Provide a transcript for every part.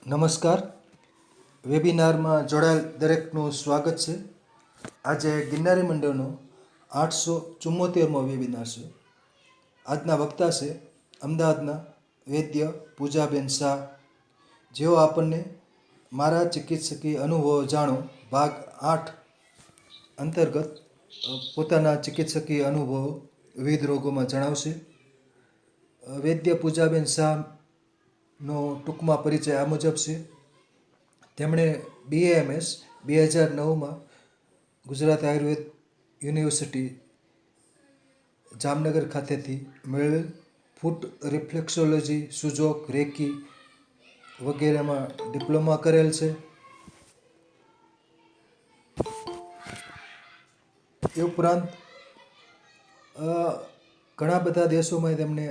નમસ્કાર. વેબિનારમાં જોડાયેલ દરેકનું સ્વાગત છે. આજે ગિરનારી મંડળનો 874મો વેબિનાર છે. આજના વક્તા છે અમદાવાદના વૈદ્ય પૂજાબેન શાહ, જેઓ આપણને મારા ચિકિત્સકીય અનુભવો જાણો ભાગ 8 અંતર્ગત પોતાના ચિકિત્સકીય અનુભવો વિવિધ રોગોમાં જણાવશે. વૈદ્ય પૂજાબેન શાહનો ટૂંકમાં પરિચય આ મુજબ છે. તેમણે BAMS 2009માં ગુજરાત આયુર્વેદ યુનિવર્સિટી જામનગર ખાતેથી મેળવેલ. ફૂટ રિફ્લેક્સોલોજી, સુજોક, રેકી વગેરેમાં ડિપ્લોમા કરેલ છે. એ ઉપરાંત ઘણા બધા દેશોમાં તેમણે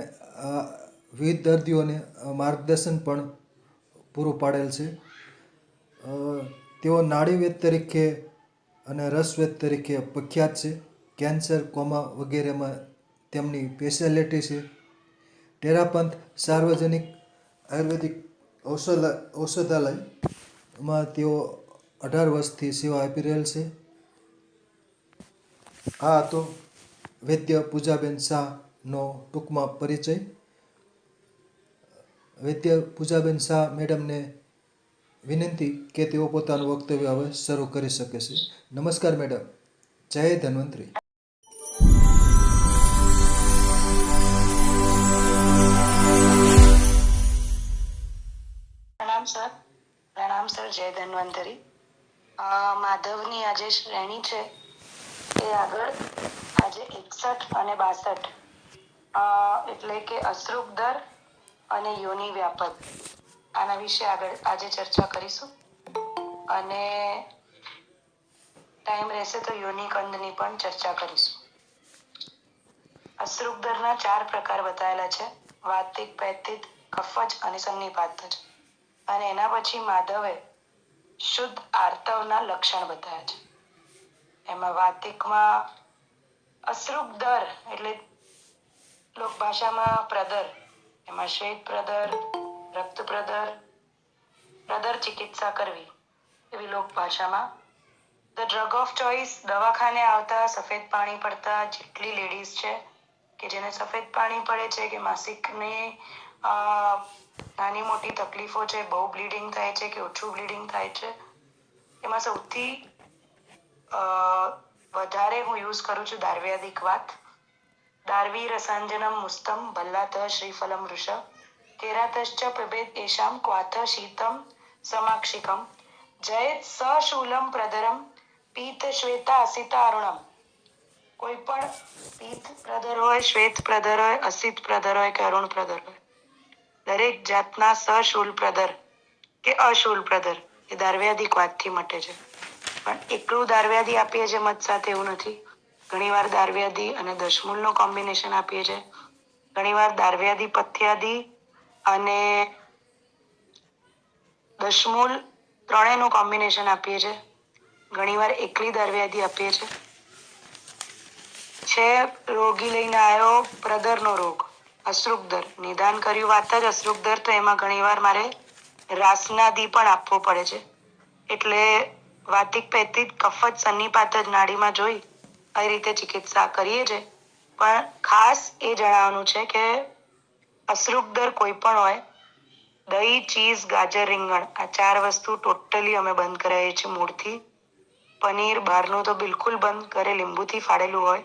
વિવિધ દર્દીઓને માર્ગદર્શન પણ પૂરું પાડેલ છે. તેઓ નાડીવેદ તરીકે અને રસવેદ તરીકે પ્રખ્યાત છે. કેન્સર, કોમા વગેરેમાં તેમની સ્પેશિયાલિટી છે. ટેરાપંથ સાર્વજનિક આયુર્વેદિક ઔષધાલયમાં તેઓ 18 વર્ષથી સેવા આપી રહેલ છે. આ હતો વૈદ્ય પૂજાબેન શાહનો ટૂંકમાં પરિચય. વૈદ્ય પૂજાબેન શાહ મેડમને વિનંતી કે તેઓ પોતાનું વક્તવ્ય હવે શરૂ કરી શકે છે. નમસ્કાર મેડમ. જય ધન્વંતરી. પ્રણામ સર. જય ધન્વંતરી. માધવની આજે શ્રેણી છે એ આગળ આજે 61 અને 62 એટલે કે અશ્રુગદર અને યોનિ વ્યાપક, આના વિશે આગળ આજે ચર્ચા કરીશું. અને ટાઈમ રહેશે તો યોનિકંદની પણ ચર્ચા કરીશું. અશ્રુગદરના 4 પ્રકાર બતાવેલા છે: વાતિક, પૈતિક, કફજ અને સન્નિપાતજ. અને એના પછી માધવે શુદ્ધ આર્તવના લક્ષણ બતાવ્યા છે. એમાં વાતિકમાં અશ્રુગદર એટલે લોકભાષામાં પ્રદર, એમાં શ્વેત પ્રદર, રક્ત પ્રદર, પ્રદર ચિકિત્સા કરવી એવી લોકભાષામાં. ધ ડ્રગ ઓફ ચોઇસ, દવાખાને આવતા સફેદ પાણી પડતા જેટલી લેડીઝ છે કે જેને સફેદ પાણી પડે છે કે માસિકની નાની મોટી તકલીફો છે, બહુ બ્લીડિંગ થાય છે કે ઓછું બ્લીડિંગ થાય છે, એમાં સૌથી વધારે હું યુઝ કરું છું દાર્વ્યાદિક વાત. દાર્વી રસાંજનમ મુસ્તમ ભલ્લાતઃ શ્રીફલમ વૃષ કેરાતશ્ચ પ્રભેદ એશામ ક્વાથ શીતમ સમાક્ષિકમ જયેત સશૂલમ પ્રદરમ પીત શ્વેતા અસિતારુણમ. કોઈ પણ પીત પ્રદર હોય, શ્વેત પ્રદર હોય, અસિત પ્રદર હોય કે અરુણ પ્રદર હોય, દરેક જાતના સશૂલ પ્રદર કે અશૂલ પ્રદર એ દાર્વ્યાદિક વાતથી મટે છે. પણ એકલું દાર્વ્યાદી આપીએ છીએ મત સાથે એવું નથી. ઘણીવાર દાર્વ્યાદી અને દશમૂલનું કોમ્બિનેશન આપીએ છીએ. ઘણીવાર દાર્વ્યાદી પથ્યાદી અને દશમૂલ ત્રણેયનું કોમ્બિનેશન આપીએ છીએ. ઘણીવાર એકલી દાર્વ્યાદી આપીએ છીએ. રોગી લઈને આવ્યો પ્રદરનો રોગ, અશ્રુગદર, નિદાન કર્યું વાત જ અશ્રુગદર, તો એમાં ઘણીવાર મારે રાસનાદી પણ આપવો પડે છે. એટલે વાતિક, પૈતિક, કફજ, સન્નિપાત જ નાડીમાં જોઈ કઈ રીતે ચિકિત્સા કરીએ છીએ. પણ ખાસ એ જણાવવાનું છે કે અશ્રુગદર કોઈ પણ હોય, દહીં, ચીઝ, ગાજર, રીંગણ આ 4 વસ્તુ ટોટલી અમે બંધ કરાવીએ છીએ મૂળથી. પનીર બહારનું તો બિલકુલ બંધ. ઘરે લીંબુથી ફાડેલું હોય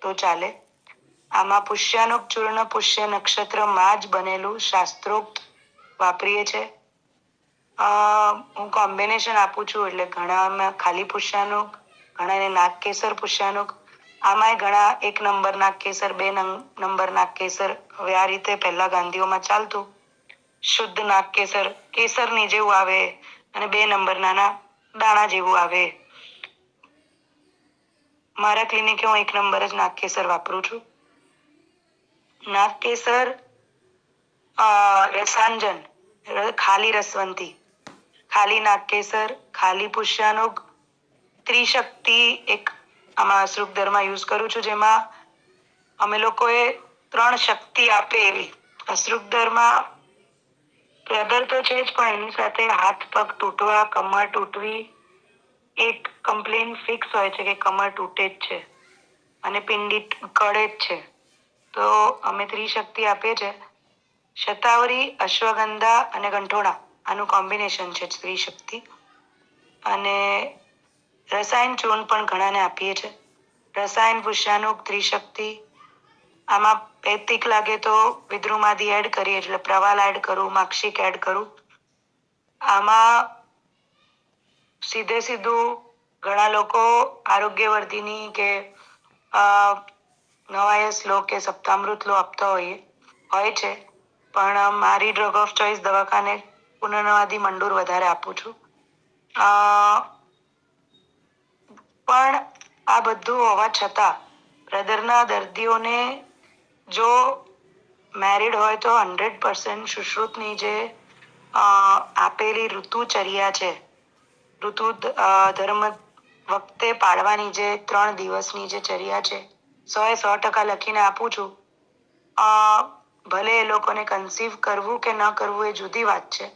તો ચાલે. આમાં પુષ્યાનુક ચૂર્ણ પુષ્ય નક્ષત્રમાં જ બનેલું શાસ્ત્રોક્ત વાપરીએ છે. હું કોમ્બિનેશન આપું છું એટલે ઘણામાં ખાલી પુષ્યાનુક, ઘણાને નાગકેસર પુષ્યાનુક, આમાંય ઘણા 1 નંબર નાગકેસર, 2 નંબર નાગકેસર. હવે આ રીતે પહેલા ગાંધીઓમાં ચાલતું શુદ્ધ નાગકેસર, કેસરની જેવું આવે અને 2 નંબર નાના દાણા જેવું આવે. મારા ક્લિનિકે હું 1 નંબર જ નાગકેસર વાપરું છું. નાગકેસર રસાંજન, ખાલી રસવંતી, ખાલી નાગકેસર, ખાલી પુષ્યાનુક, ત્રિશક્તિ એક આમાં અશ્રુગદરમાં યુઝ કરું છું, જેમાં અમે લોકોએ 3 શક્તિ આપે એવી. અશ્રુગદરમાં પ્રેદર તો છે જ, પણ એની સાથે હાથ પગ તૂટવા, કમર તૂટવી, એક કમ્પ્લેન ફિક્સ હોય છે કે કમર તૂટે જ છે અને પિંડી કળે જ છે. તો અમે ત્રિશક્તિ આપીએ છે. શતાવરી, અશ્વગંધા અને ગંઠોડા આનું કોમ્બિનેશન છે ત્રિશક્તિ. અને રસાયણ ચૂર્ણ પણ ઘણાને આપીએ છે. રસાયણ પુષ્યાનુક ત્રિશક્તિ, આમાં પૈતિક લાગે તો વિદ્રુમાદી એડ કરીએ, એટલે પ્રવાલ એડ કરું, માક્ષિક એડ કરું. આમાં સીધું ઘણા લોકો આરોગ્યવર્ધિની કે નવાય શ્લોક કે સપ્તામૃત લો આપતા હોય છે, પણ મારી ડ્રગ ઓફ ચોઇસ દવાખાને પુનર્નવાદી મંડૂર વધારે આપું છું. પણ આ બધું હોવા છતાં હૃદયના દર્દીઓને જો મેરિડ હોય તો 100% સુશ્રુતની જે આપેલી ઋતુચર્યા છે, ઋતુ ધર્મ વખતે પાડવાની જે 3 દિવસની જે ચર્યા છે, 100% લખીને આપું છું. ભલે એ લોકોને કન્સીવ કરવું કે ન કરવું એ જુદી વાત છે,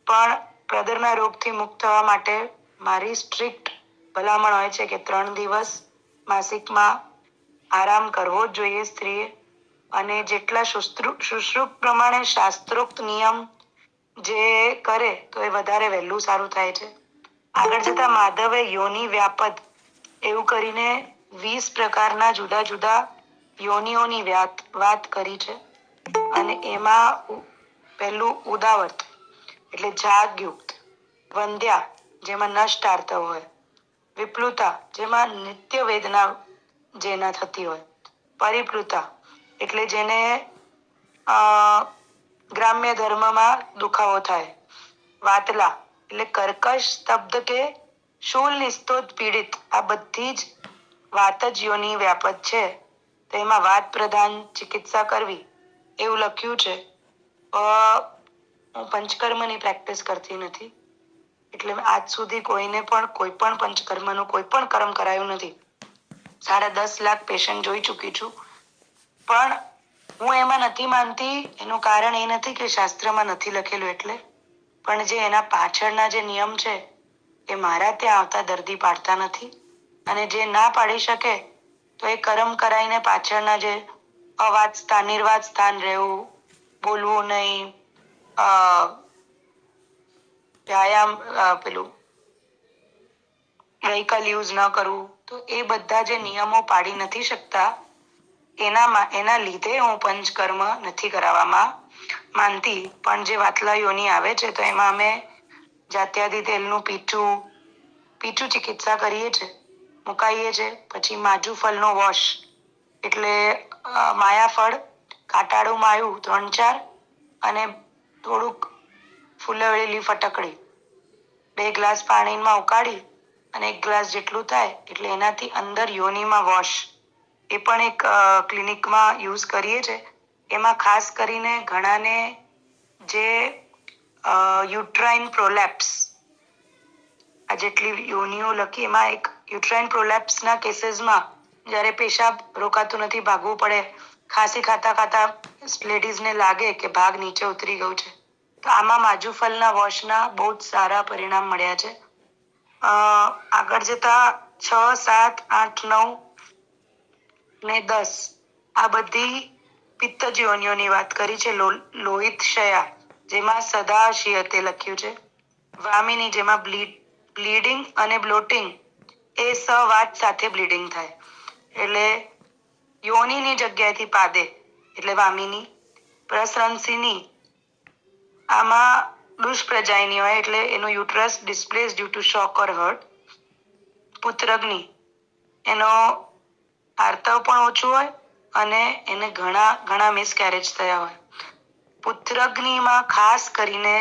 પણ પ્રદરના રોગથી મુક્ત થવા માટે મારી સ્ટ્રિક્ટ ભલામણ હોય છે કે 3 દિવસ માસિકમાં આરામ કરવો જ જોઈએ સ્ત્રીએ. અને જેટલા સુશ્રુત પ્રમાણે શાસ્ત્રોક્ત નિયમ જે કરે તો એ વધારે વહેલું સારું થાય છે. આગળ જતા માધવે યોની વ્યાપદ એવું કરીને 20 પ્રકારના જુદા જુદા યોનિઓની વાત કરી છે. અને એમાં પહેલું ઉદાવર્ત એટલે જાગયુક્ત, વંધ્યા જેમાં નષ્ટ આર્તવ હોય, વિપ્લુતા જેમાં નિત્ય વેદના જેના થતી હોય, પરિપ્લુતા એટલે જેને ગ્રામ્ય ધર્મમાં દુખાવો થાય, વાતલા એટલે કર્કશ, સ્તબ્ધ કે શૂલ નિસ્તોત પીડિત. આ બધી જ વાત જ યોની વ્યાપદ છે. તો એમાં વાત પ્રધાન ચિકિત્સા કરવી એવું લખ્યું છે. હું પંચકર્મની પ્રેક્ટિસ કરતી નથી, એટલે આજ સુધી કોઈને પણ કોઈ પણ પંચકર્મનું કોઈ પણ કર્મ કરાયું નથી. 10.5 લાખ પેશન્ટ જોઈ ચૂકી છું, પણ હું એમાં નથી માનતી. એનું કારણ એ નથી કે શાસ્ત્રમાં નથી લખેલું એટલે, પણ જે એના પાછળના જે નિયમ છે એ મારા ત્યાં આવતા દર્દી પાડતા નથી. અને જે ના પાડી શકે તો એ કર્મ કરાઈને પાછળના જે અવાજ સ્થાન, નિર્વાત સ્થાન રહેવું, બોલવું નહીં, વ્યાયામ પેલું વ્હીકલ યુઝ ન કરવું, તો એ બધા જે નિયમો પાડી નથી શકતા, એના લીધે હું પંચકર્મ નથી કરાવવામાં માનતી. પણ જે વાતલા યોની આવે છે તો એમાં અમે જાત્યાદી તેલનું પીચું ચિકિત્સા કરીએ છીએ, મુકાઈએ છીએ. પછી માજુ ફળનો વોશ એટલે માયાફળ કાટાળું માયું 3-4 અને થોડુંક ફૂલવેલી ફટકડી 2 ગ્લાસ પાણીમાં ઉકાળી અને 1 ગ્લાસ જેટલું થાય એટલે એનાથી અંદર યોનીમાં વોશ, એ પણ એક ક્લિનિકમાં યુઝ કરીએ છીએ. એમાં ખાસ કરીને ઘણાને જે યુટ્રાઇન પ્રોલેપ્સ, આ જેટલી યોનિઓ લખી એમાં એક યુટ્રાઇન પ્રોલેપ્સના કેસીસમાં જ્યારે પેશાબ રોકાતું નથી, ભાગવું પડે, ખાંસી ખાતા ખાતા લેડીઝને લાગે કે ભાગ નીચે ઉતરી ગયું છે, તો આમાં માજુફલના વોશના બહુ જ સારા પરિણામ મળ્યા છે. આગળ જતા 6, 7, 8, 9 ને 10 આ બધી પિત્તજ યોનિઓની વાત કરી છે. લોહિત શયા જેમાં સદાશિયતે લખ્યું છે, વામિની જેમાં બ્લીડિંગ અને બ્લોટિંગ એ સવાત સાથે બ્લીડિંગ થાય એટલે યોનિની જગ્યાએથી પાદે એટલે વામિની, પ્રસરંસીની આમાં દુષ્પ્રજાયની હોય એટલે એનું uterus displace due to shock or hurt. પુત્રગ્નિ એનો આર્તવ પણ ઓછું હોય અને એને ઘણા મિસકેરેજ થયા હોય. પુત્રગ્નિમાં ખાસ કરીને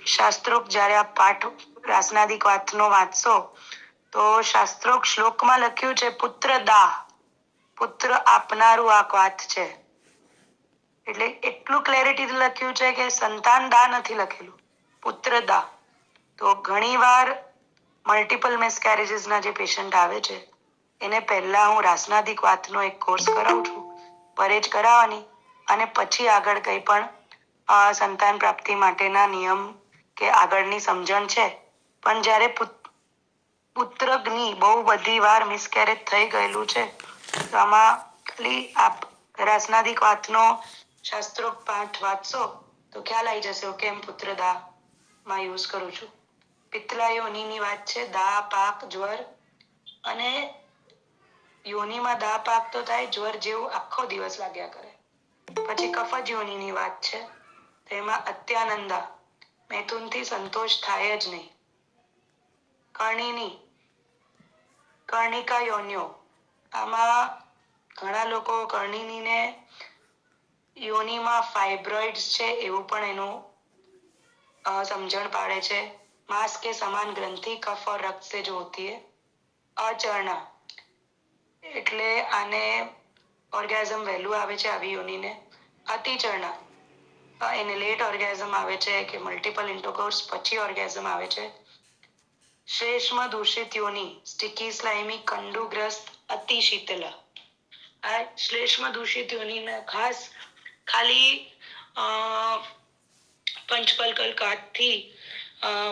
શાસ્ત્રોક જ્યારે આ પાઠ રાસનાદિક વાતનો વાંચશો તો શાસ્ત્રોક શ્લોકમાં લખ્યું છે પુત્ર દાહ, પુત્ર આપનારું આ વાત છે. એટલે એટલું ક્લેરિટી લખ્યું છે કે સંતાન દા નથી લખેલું, પુત્ર દા. તો ઘણીવાર મલ્ટિપલ મિસકેરેજીસના જે પેશન્ટ આવે છે એને પહેલા હું રાસનાદિક વાતનો એક કોર્સ કરાવું છું, પરેજ કરાવવાની, અને પછી આગળ કંઈ પણ સંતાન પ્રાપ્તિ માટેના નિયમ કે આગળની સમજણ છે. પણ જ્યારે પુત્રગ્નિ બહુ બધી વાર મિસકેરેજ થઈ ગયેલું છે, તો આમાં ખાલી આપ રાસનાદિક વાતનો શાસ્ત્રોક્ત પાઠ વાંચશો તો ખ્યાલ આવી જશે કેમ પુત્રદા માં યુઝ કરું છું. પિત્તલા યોનિની વાત છે, દા પાક જ્વર, અને યોનિમાં દા પાક તો થાય, જ્વર જેવું આખો દિવસ લાગ્યા કરે. પછી કફજ યોનિની વાત છે, તેમાં અત્યાનંદા, મૈથુનથી સંતોષ થાય જ નહીં. કર્ણિકા યોન્યો, આમાં ઘણા લોકો કર્ણિનીને યોનિમાં ફાઇબ્રોઇડ્સ છે એવું પણ એનું સમજણ પાડે છે. માંસ કે સમાન ગ્રંથિ કફ और रक्त से जो होती है. અચરણા એટલે આને ઓર્ગેઝમ વહેલું આવે છે આવી યોનિને. અતિચરણા એને લેટ ઓર્ગેઝમ આવે છે કે મલ્ટિપલ ઇન્ટરકોર્સ પછી ઓર્ગેઝમ આવે છે. શ્લેષ્મ દૂષિત યોનિ, સ્ટિકી સ્લાઇમી કંડુગ્રસ્ત અતિ શીતલા. આ શ્લેષ્મ દૂષિત યોનિને ખાસ ખાલી પંચપલ્કલ કાટથી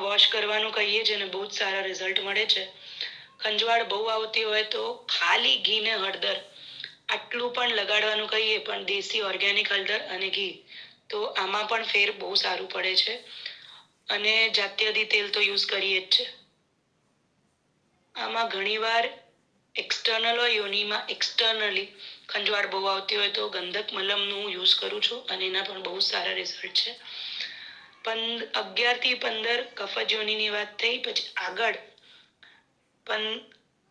વોશ કરવાનું કહીએ છીએ અને બહુ જ સારા રિઝલ્ટ મળે છે. ખંજવાળ બહુ આવતી હોય તો ખાલી ઘી ને હળદર આટલું પણ લગાડવાનું કહીએ, પણ દેશી ઓર્ગેનિક હળદર અને ઘી, તો આમાં પણ ફેર બહુ સારું પડે છે. અને જાત્યદી તેલ તો યુઝ કરીએ જ છે. આમાં ઘણીવાર એક્સટર્નલ હોય યોનિમાં, એક્સટર્નલી ખંજવાળ બહુ આવતી હોય તો ગંધક મલમનું યુઝ કરું છું અને એના પણ બહુ સારા રિઝલ્ટ છે. 11 થી 15 કફજ યોનિની વાત થઈ. પછી આગળ પણ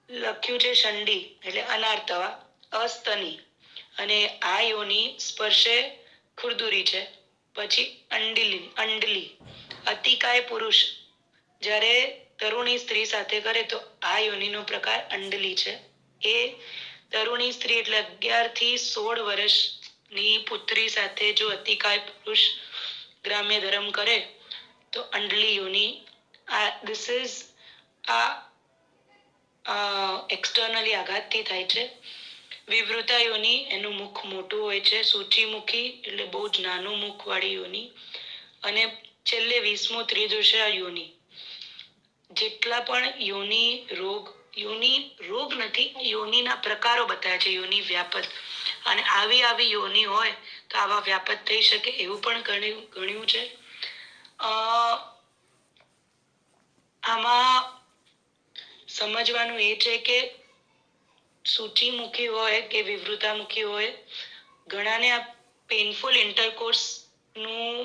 લખ્યું છે શંડી એટલે અનાર્તવા, અસ્તની, અને આ યોની સ્પર્શે ખુરદુરી છે. પછી અંડલી અતિકાય પુરુષ જ્યારે તરુણી સ્ત્રી સાથે કરે તો આ યોનિનો પ્રકાર અંડલી છે. એ તરુણી સ્ત્રી એટલે 11 થી 16 વર્ષની પુત્રી સાથે જો અતિકાય પુરુષ ગ્રામ્ય ધર્મ કરે તો અંડલી યોની. ધીસ ઇઝ એક્સટર્નલી આઘાતથી થાય છે. વિવૃતા યોની, એનું મુખ મોટું હોય છે. સૂચિમુખી એટલે બહુ જ નાનું મુખ વાળી યોની. અને છેલ્લે 20મું ત્રિદુષા યોની. જેટલા પણ યોની રોગ નથી, યોનીના પ્રકારો બતાવ્યા છે, યોની વ્યાપત. અને આવી યોની હોય તો આવા વ્યાપત થઈ શકે એવું પણ ગણ્યું છે. આમાં સમજવાનું એ છે કે સૂચિમુખી હોય કે વિવૃતામુખી હોય, ઘણાને આ પેઇનફુલ ઇન્ટરકોર્સ નું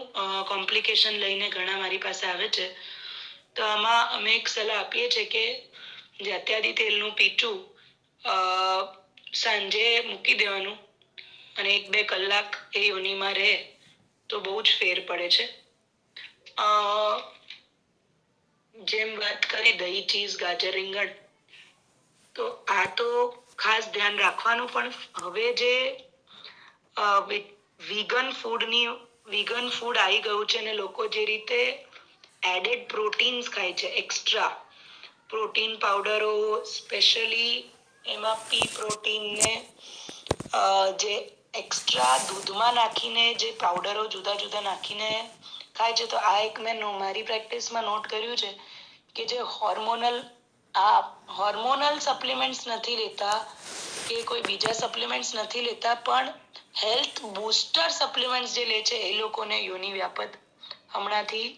કોમ્પ્લિકેશન લઈને ઘણા મારી પાસે આવે છે. તો આમાં અમે એક સલાહ આપીએ છીએ કે જાત્યાદી તેલનું પીઠું સાંજે મૂકી દેવાનું અને 1-2 કલાક એ યોનિમાં રહે તો બહુ જ ફેર પડે છે. જેમ વાત કરી દહીં, ચીઝ, ગાજર, રીંગણ, તો આ તો ખાસ ધ્યાન રાખવાનું. પણ હવે જે વિગન ફૂડ આવી ગયું છે અને લોકો જે રીતે એડેડ પ્રોટીન્સ ખાય છે, એક્સ્ટ્રા પ્રોટીન પાવડરો, સ્પેશિયલી એમાં પી પ્રોટીન ને જે એક્સ્ટ્રા દૂધમાં નાખીને જે પાવડરો જુદા જુદા નાખીને ખાય છે. તો આ એક મેં મારી પ્રેક્ટિસમાં નોટ કર્યું છે કે જે હોર્મોનલ સપ્લિમેન્ટ્સ નથી લેતા કે કોઈ બીજા સપ્લિમેન્ટ્સ નથી લેતા, પણ હેલ્થ બૂસ્ટર સપ્લિમેન્ટ્સ જે લે છે એ લોકોને યોની વ્યાપત હમણાંથી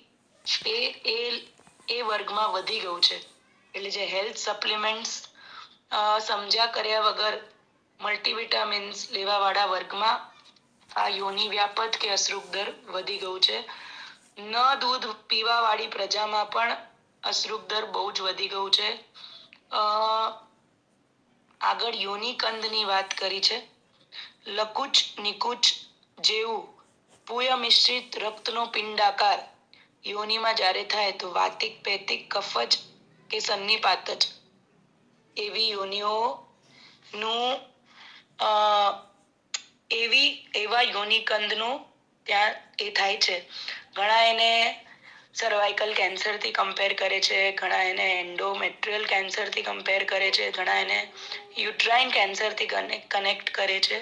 એ વર્ગમાં વધી ગયું છે. એટલે જે હેલ્થ સપ્લિમેન્ટ્સ સમજ્યા કર્યા વગર મલ્ટીવિટામિન્સ લેવા વાળા વર્ગમાં આ યોની વ્યાપત કે અશ્રુગદર વધી ગયું છે. ન દૂધ પીવા વાળી પ્રજામાં પણ અશ્રુગદર બહુ જ વધી ગયું છે. આગળ યોની કંદની વાત કરી છે. લકુચ નિકુચ જેવું પૂય મિશ્રિત રક્તનો પિંડાકાર યોનિમાં જ્યારે થાય તો વાતિક, પૈતિક, કફજ કે સન્નિપાતજ એવી યોનિઓનું એવા યોનિકંદનું ત્યાં એ થાય છે. ઘણા એને સર્વાઇકલ કેન્સરથી કમ્પેર કરે છે, ઘણા એને એન્ડોમેટ્રિયલ કેન્સરથી કમ્પેર કરે છે, ઘણા એને યુટ્રાઇન કેન્સરથી કનેક્ટ કરે છે.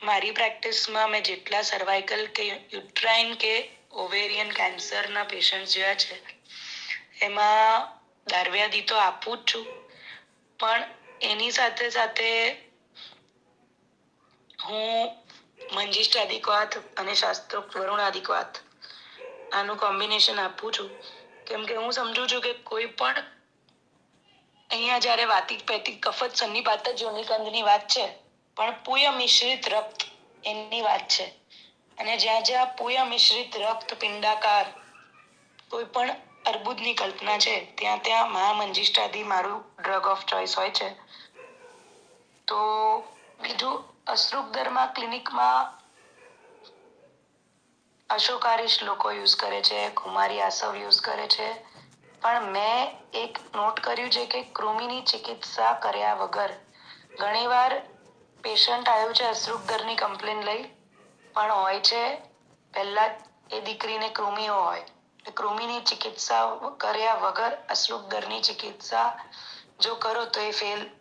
મારી પ્રેક્ટિસમાં મેં જેટલા સર્વાઇકલ કે યુટ્રાઇન કે ઓવેરિયન કેન્સરના પેશન્ટ જોયા છે એમાં દાર્વ્યાદી તો આપું જ છું, પણ એની સાથે સાથે હું મંજિષ્ટાદિક્વાત અને શાસ્ત્રોક્ત વરુણાદિક્વાત આનું કોમ્બિનેશન આપું છું, કેમ કે હું સમજુ છું કે કોઈ પણ અહીંયા જ્યારે વાતિક પેતિક કફત સન્નિપાત જોનિકંદની વાત છે, પણ પૂય મિશ્રિત રક્ત એની વાત છે. અને જ્યાં જ્યાં પૂય મિશ્રિત રક્ત પિંડાકાર કોઈ પણ અર્બુદની કલ્પના છે ત્યાં ત્યાં મહામંજિષ્ટાદી મારું ડ્રગ ઓફ ચોઇસ હોય છે. તો બીજું અશ્રુગદરમાં ક્લિનિકમાં અશોકારિશ લોકો યુઝ કરે છે, કુમારી આસવ યુઝ કરે છે, પણ મેં એક નોટ કર્યું છે કે કૃમિની ચિકિત્સા કર્યા વગર ઘણીવાર પેશન્ટ આવ્યું છે અશ્રુગદરની કમ્પ્લેન લઈ, પણ હોય છે પહેલા એ દીકરીને કૃમિઓ હોય, કૃમિની ચિકિત્સા કર્યા વગર અશ્રુગદરની ચિકિત્સા જો કરો તો એ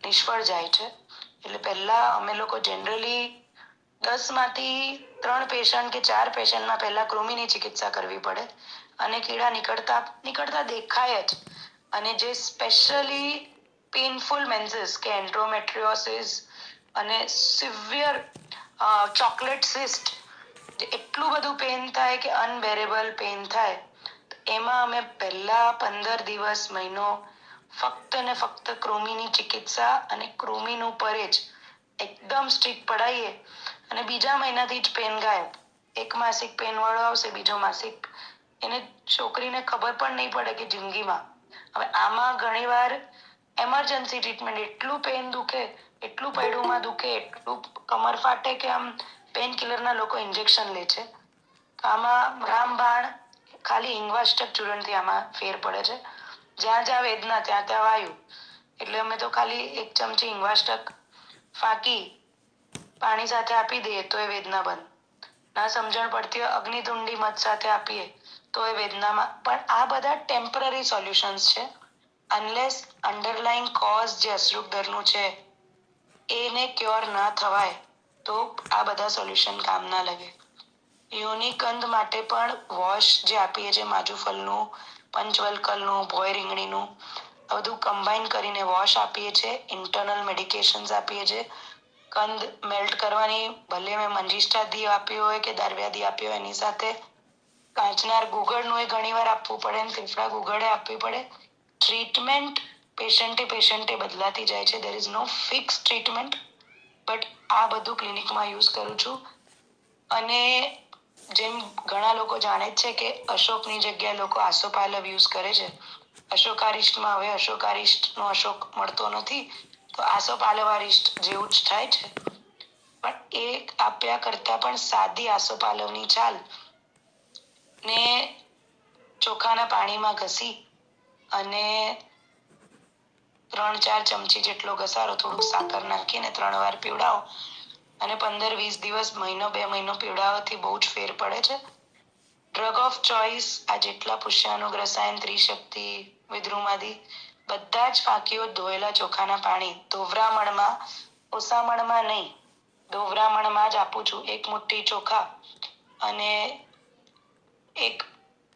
નિષ્ફળ જાય છે. એટલે પહેલા અમે લોકો જનરલી 10 માંથી 3 પેશન્ટ કે 4 પેશન્ટમાં પહેલા કૃમિની ચિકિત્સા કરવી પડે, અને કીડા નીકળતા દેખાય જ. અને જે સ્પેશિયલી પેઇનફુલ મેન્સીસ કે એન્ડ્રોમેટ્રિયોસિસ અને સિવિયર ચોકલેટ સિસ્ટ, જે એટલું બધું પેઇન થાય કે અનબેરેબલ પેઇન થાય, એમાં અમે પહેલા 15 દિવસ મહિનો ફક્ત ને ફક્ત કૃમિની ચિકિત્સા અને કૃમિનું પરેજ એકદમ સ્ટ્રિક્ટ પડાવીએ, અને બીજા મહિનાથી જ પેન ગાયબ. એક માસિક પેન વાળો આવશે, બીજો માસિક એને છોકરીને ખબર પણ નહીં પડે કે જિંદગીમાં. હવે આમાં ઘણીવાર એમરજન્સી ટ્રીટમેન્ટ, એટલું પેન દુખે, એટલું પૈડુમાં દુખે, એટલું કમર ફાટે કે આમ પેન કિલરના લોકો ઇન્જેક્શન લે છે. આમાં રામબાણ ખાલી હિંગવાષ્ટક ચૂર્ણથી આમાં ફેર પડે છે. જ્યાં જ્યાં વેદના ત્યાં ત્યાં વાયુ. એટલે અમે તો ખાલી 1 ચમચી હિંગવાષ્ટક ફાંકી પાણી સાથે આપી દઈએ તો એ વેદના બંધ. ના સમજણ પડતી હોય અગ્નિતુંડી મધ સાથે આપીએ તો એ વેદનામાં, પણ આ બધા ટેમ્પરરી સોલ્યુશન્સ છે. અનલેસ અંડરલાઈન કોઝ જે અશ્રુગદરનું છે એને ક્યોર ના થવાય તો આ બધા સોલ્યુશન કામ ના લાગે. યોનિકંદ માટે પણ વોશ જે આપીએ છીએ, માજુફલનું, પંચવલકલનું, ભોય રીંગણીનું, આ બધું કમ્બાઈન કરીને વોશ આપીએ છીએ. ઇન્ટરનલ મેડિકેશન્સ આપીએ છીએ. કંદ મેલ્ટ કરવાની, ભલે મેં મંજિષ્ટાદી આપ્યું હોય કે દાર્વ્યાદી આપ્યો હોય, એની સાથે કાંચનાર ગુગળનું એ ઘણીવાર આપવું પડે, ને ત્રિફળા ગુગળે આપવી પડે. ટ્રીટમેન્ટ પેશન્ટે બદલાતી જાય છે. There is no fix treatment, but આ બધું ક્લિનિકમાં યુઝ કરું છું. અને જેમ ઘણા લોકો જાણે છે કે અશોકની જગ્યાએ લોકો આસોપાલવ યુઝ કરે છે. અશોકારિષ્ટમાં હવે અશોકારિષ્ટનો અશોક મળતો નથી, તો આસોપાલવારિષ્ટ જેવું જ થાય છે. પણ એ આપ્યા કરતા પણ સાદી આસોપાલવની છાલ ને ચોખાના પાણીમાં ઘસી અને 3-4 ચમચી જેટલો ઘસારો, થોડુંક સાકર નાખીને 3 વાર પીવડાવો, અને 15-20 દિવસ, મહિનો 2 મહિનો પીવડાવવાથી બહુ જ ફેર પડે છે. ડ્રગ ઓફ ચોઇસ આ જેટલા પુષ્યાનુગ રસાયણ, ત્રિશક્તિ, વિદ્રુમાદી, બધા જ ફાંકીઓ ધોયેલા ચોખાના પાણી, ધોવરામણમાં, ઓસામણમાં નહીં, ધોવરામણમાં જ આપું છું. 1 મુઠ્ઠી ચોખા અને 1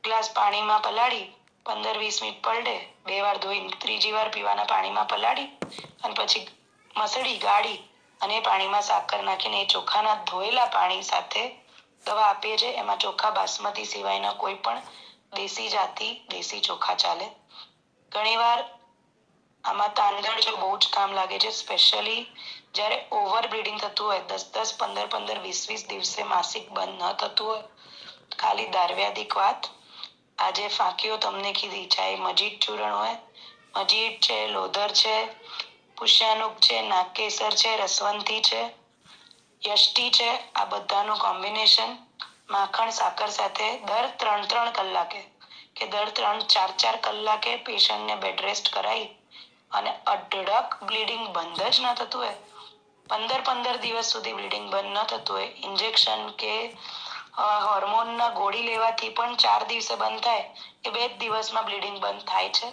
ગ્લાસ પાણીમાં પલાળી 15-20 મિનિટ પલળે, 2 વાર ધોઈને ત્રીજી વાર પીવાના પાણીમાં પલાળી, અને પછી મસળી ગાળી અને પાણીમાં સાકર નાખીને એ ચોખાના ધોયેલા પાણી સાથે દવા આપીએ છીએ. એમાં ચોખા બાસમતી સિવાયના કોઈ પણ દેશી જાતિ, દેશી ચોખા ચાલે. ઘણીવાર આમાં તાંદળ જો બહુ જ કામ લાગે છે, સ્પેશિયલી જ્યારે ઓવર બ્લીડિંગ થતું હોય, 10-10, 15-15, 20-20 દિવસે માસિક બંધ ન થતું હોય, ખાલી દાર્વ્યાદિક વાત, આજે ફાંકીઓ તમને કીધી, ચાહે મજીઠ ચૂર્ણ હોય, મજીઠ છે, લોધર છે, પુષ્યાનુગ છે, નાગકેસર છે, રસવંતી છે, યષ્ટી છે, આ બધાનું કોમ્બિનેશન માખણ સાકર સાથે દર 3-3 કલાકે કે દર 3-4 કલાકે પેશન્ટને બેડ રેસ્ટ કરાવી, અને અઢળક બ્લીડિંગ બંધ જ ન થતું હોય, 15-15 દિવસ સુધી બ્લીડિંગ બંધ ન થતું હોય, ઇન્જેક્શન કે હોર્મોનના ગોળી લેવાથી પણ 4 દિવસે બંધ થાય, એ 2 દિવસમાં બ્લીડિંગ બંધ થાય છે.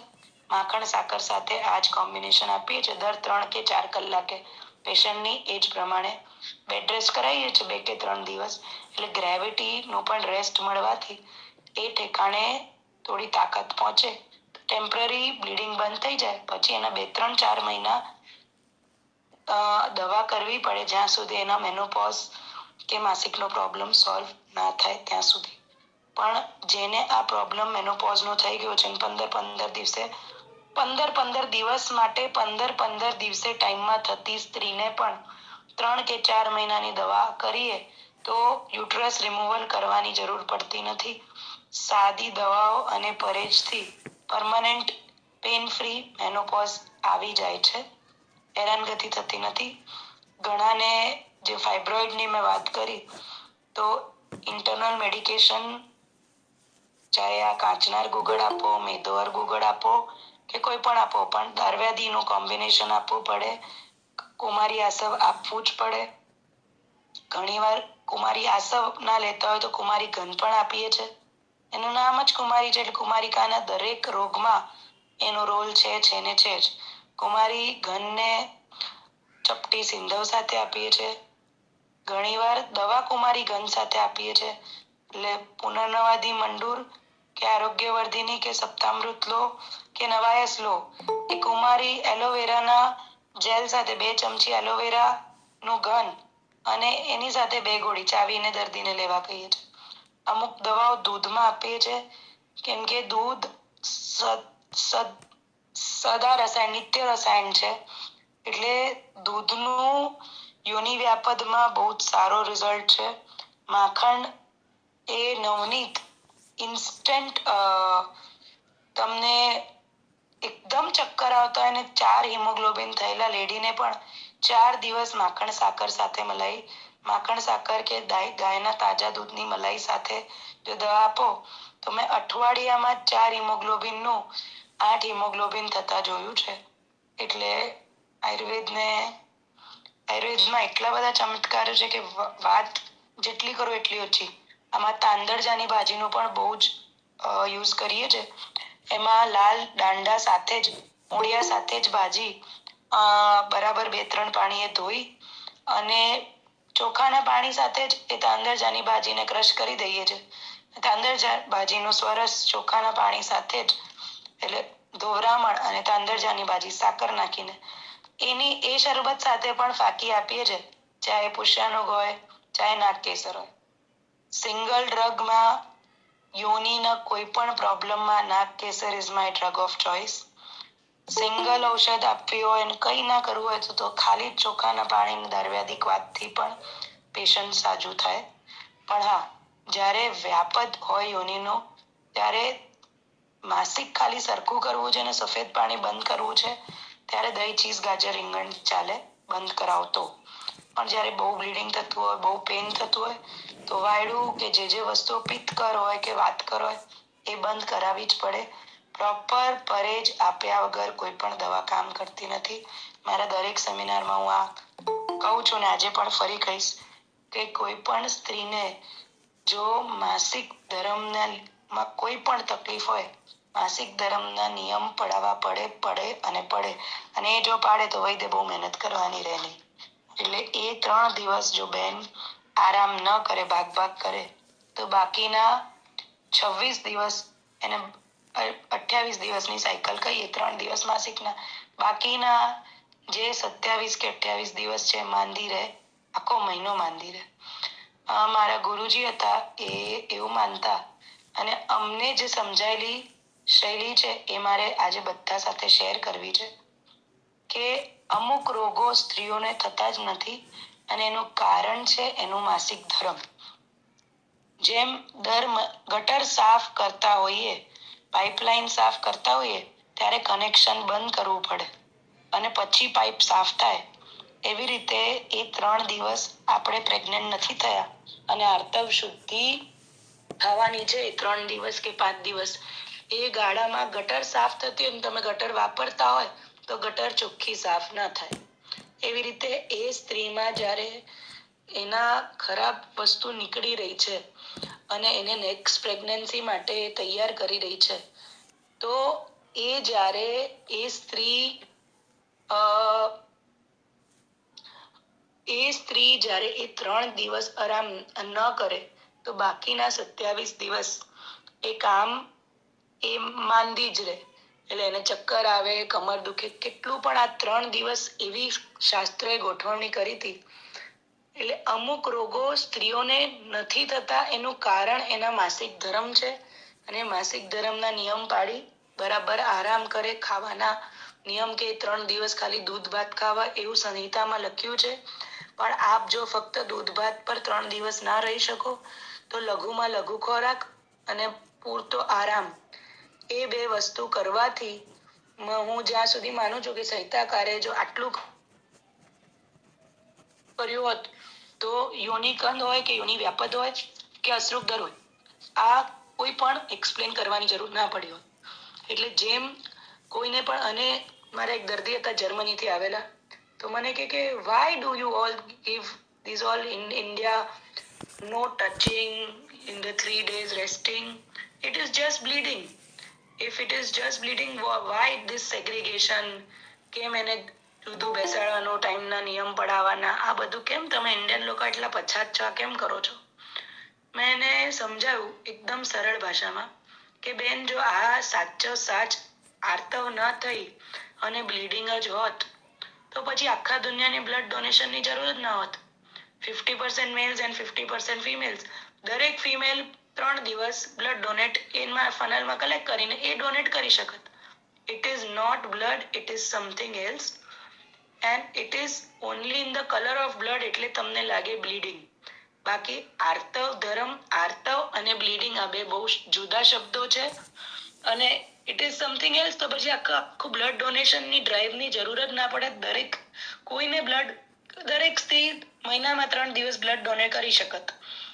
માખણ સાકર સાથે આ જ કોમ્બિનેશન આપીએ છીએ દર 3 કે 4 કલાકે. પેશન્ટની એજ પ્રમાણે બેડ રેસ્ટ કરાવીએ છીએ 2 કે 3 દિવસ, એટલે ગ્રેવિટીનું પણ રેસ્ટ મળવાથી એ ઠેકાણે થોડી તાકાત પહોંચે, ટેમ્પરરી બ્લીડિંગ બંધ થઈ જાય. પછી એના 2, 3, 4 મહિના દવા કરવી પડે, જ્યાં સુધી એના મેનોપોઝ કે માસિકનો પ્રોબ્લેમ સોલ્વ ના થાય ત્યાં સુધી. પણ જેને આ પ્રોબ્લેમ મેનોપોઝનો થઈ ગયો છે, 15 દિવસે 15 દિવસ માટે 15 દિવસે ટાઈમમાં થતી સ્ત્રીને પણ 3 કે 4 મહિનાની દવા કરીએ તો યુટ્રસ રિમૂવલ કરવાની જરૂર પડતી નથી. સાદી દવાઓ અને પરેજથી પરમાનન્ટ પેન ફ્રી મેનોપોઝ આવી જાય છે. હેરાનગતિ થતી નથી. ઘણાને જે ફાઇબ્રોઇડની મેં વાત કરી, તો ઇન્ટરનલ મેડિકેશન, ચાહે આ કાચનાર ગુગળ આપો, મેદોર ગુગળ આપો કે કોઈ પણ આપો, પણ દારવ્યાદીનું કોમ્બિનેશન આપવું પડે. કુમારી આસવ આપવું જ પડે. ઘણીવાર કુમારી આસવ ના લેતા હોય તો કુમારી ઘન પણ આપીએ છે. એનું નામ જ કુમારી છે, એટલે કુમારિકાના દરેક રોગમાં એનો રોલ છે ને છે જ. કુમારી ઘનને ચપટી સિંધવ સાથે આપીએ છે. ઘણીવાર દવા કુમારી ઘન સાથે આપીએ છે. એટલે પુનર્નવાદી મંડૂર કે આરોગ્યવર્ધિની કે સપ્તામૃત લો કે નવાયસ લો, એ કુમારી એલોવેરાના જેલ સાથે 2 ચમચી એલોવેરા નું ઘન અને એની સાથે 2 ગોળી ચાવીને દર્દીને લેવા કહીએ છીએ. અમુક દવાઓ દૂધમાં આપીએ છે, કેમ કે દૂધ સદા રસાયણ, નિત્ય રસાયણ છે. એટલે દૂધનું યોનિ વ્યાપદમાં બહુ જ સારો રિઝલ્ટ છે. માખણ એ નવનીત ઇન્સ્ટન્ટ તમને એકદમ ચક્કર આવતા હોય ને 4 હિમોગ્લોબિન થયેલા લેડીને પણ 4 દિવસ માખણ સાકર સાથે મલાઈ, માખણ સાકર કે ગાયના તાજા દૂધની મલાઈ સાથે જો દવા આપો તો મેં અઠવાડિયામાં 4 હિમોગ્લોબિનનું 8 હિમોગ્લોબિન થતા જોયું છે. એટલે આયુર્વેદમાં એટલા બધા ચમત્કારો છે કે વાત જેટલી કરો એટલી ઓછી. આમાં તાંદળજાની ભાજીનો પણ બહુ જ યુઝ કરીએ છે. એમાં લાલ દાંડા સાથે જ, મૂળિયા સાથે જ ભાજી બરાબર 2-3 પાણીએ ધોઈ અને ચોખાના પાણી સાથે જ એ તાંદળજાની ભાજીને ક્રશ કરી દઈએ છે. તાંદળજા ભાજીનો સ્વરસ ચોખાના પાણી સાથે જ, એટલે ધોરામણ અને તાંદળજાની ભાજી સાકર નાખીને એની એ શરબત સાથે પણ ફાકી આપીએ છે, ચાહે પુષ્યાનુગ હોય ચાહે નાગકેસર હોય. સિંગલ ડ્રગમાં યોનિના કોઈ પણ પ્રોબ્લેમમાં નાગકેસર is my drug of choice. Single ઔષધ આપવી હોય અને કંઈ ના કરવું હોય તો ખાલી ચોખાના પાણીની દારવ્યાદિક વાતથી પણ પેશન્ટ સાજું થાય. પણ હા, જ્યારે વ્યાપદ હોય યોનિનો, ત્યારે માસિક ખાલી સરખું કરવું છે અને સફેદ પાણી બંધ કરવું છે, ત્યારે દહીં, ચીઝ, ગાજર, રીંગણ ચાલે બંધ કરાવતો. પણ જ્યારે બહુ બ્લીડિંગ થતું હોય, બહુ પેઇન થતું હોય, તો વાયડું કે જે વસ્તુઓ પિત્તકર હોય કે વાતકર હોય એ બંધ કરાવવી જ પડે. પ્રોપર પરેજ આપ્યા વગર કોઈ પણ દવા કામ કરતી નથી. મારા દરેક સેમિનારમાં હું આ કહું છું ને આજે પણ ફરી કહીશ કે કોઈ પણ સ્ત્રીને જો માસિક ધર્મમાં કોઈ પણ તકલીફ હોય, માસિક ધર્મના નિયમ પડાવવા પડે અને એ જો પાડે તો વૈદ્ય બહુ મહેનત કરવાની રહે નહીં. એટલે એ 3 દિવસ જો બેન આરામ ન કરે, ભાગ કરે, તો બાકીના 26 દિવસ, એને 28 દિવસની સાયકલ કહીએ, 3 દિવસ માસિકના, બાકીના જે 27 કે 28 દિવસ છે માંદી રહે, આખો મહિનો માંદી રહે. મારા ગુરુજી હતા એ એવું માનતા, અને અમને જે સમજાયેલી શૈલી છે એ મારે આજે બધા સાથે શેર કરવી છે કે અમુક રોગો સ્ત્રીઓને થતા જ નથી, અને એનું કારણ છે એનું માસિક ધર્મ. જેમ ગટર સાફ કરતા હોઈએ, પાઇપલાઇન સાફ કરતા હોઈએ, ત્યારે કનેક્શન બંધ કરવું પડે અને પછી પાઇપ સાફ થાય. એવી રીતે એ 3 દિવસ આપણે પ્રેગ્નન્ટ નથી થયા અને આર્તવ શુદ્ધિ થવાની છે 3 દિવસ કે 5 દિવસ, એ ગાળામાં ગટર સાફ થતી હોય, તમે ગટર વાપરતા હોય તો ગટર ચોખ્ખી સાફ ના થાય. એવી રીતે એ સ્ત્રીમાં જ્યારે એના ખરાબ વસ્તુ નીકળી રહી છે અને એને નેક્સ્ટ પ્રેગ્નન્સી માટે તૈયાર કરી રહી છે, તો એ જ્યારે એ સ્ત્રી એ સ્ત્રી જ્યારે એ 3 દિવસ આરામ ન કરે તો બાકીના 27 દિવસ એ કામ એ માંદી જ રહે. એટલે એને ચક્કર આવે, કમર દુખે, કેટલું પણ આ 3 દિવસ એવી શાસ્ત્રોએ ગોઠવણી કરી હતી. એટલે અમુક રોગો સ્ત્રીઓને નથી થતા એનું કારણ એના માસિક ધર્મ છે. અને માસિક ધર્મના નિયમ પાડી બરાબર આરામ કરે, ખાવાના નિયમ કે 3 દિવસ ખાલી દૂધ ભાત ખાવા એવું સંહિતામાં લખ્યું છે. પણ આપ જો ફક્ત દૂધ ભાત પર 3 દિવસ ના રહી શકો તો લઘુમાં લઘુ ખોરાક અને પૂરતો આરામ એ 2 વસ્તુ કરવાથી હું જ્યાં સુધી માનું છું કે સંહિતાકારે જો આટલું કર્યું હોત તો યોનિ કંદ હોય કે યોનિ વ્યાપદ હોય કે અશ્રુદર હોય, આ કોઈ પણ એક્સપ્લેન કરવાની જરૂર ના પડી હોત. એટલે જેમ કોઈને પણ, અને મારા એક દર્દી હતા જર્મનીથી આવેલા, તો મને કે why do you all give this all in India, no touching in the 3 days resting, it is just bleeding. If it is just bleeding, why this segregation? કેમ એને જુદું બેસાડવાનો, ટાઈમના નિયમ પડાવવાના, આ બધું કેમ તમે ઇન્ડિયન લોકો એટલા પછાત છો, કેમ કરો છો? મેં એને સમજાવ્યું એકદમ સરળ ભાષામાં કે બેન, જો આ સાચો સાચ આર્તવ ન થઈ અને બ્લીડિંગ જ હોત તો પછી આખા દુનિયાની બ્લડ ડોનેશનની જરૂર જ ના હોત. 50% મેલ્સ એન્ડ 50% ફિમેલ્સ, દરેક ફિમેલ 3 દિવસ બ્લડ ડોનેટ એમાં ફનલમાં કલેક્ટ કરીને એ ડોનેટ કરી શકત. It is not blood, it is something else and it is only in the color of blood એટલે તમને લાગે બ્લીડિંગ. બાકી આર્તવ ધર્મ, આર્તવ અને બ્લીડિંગ આ બે બહુ જુદા શબ્દો છે. અને ઇટ ઇઝ સમથિંગ એલ્સ તો પછી આખું બ્લડ ડોનેશનની ડ્રાઈવની જરૂર જ ના પડે. દરેક કોઈને બ્લડ, દરેક સ્ત્રી મહિનામાં 3 દિવસ બ્લડ ડોનેટ કરી શકત.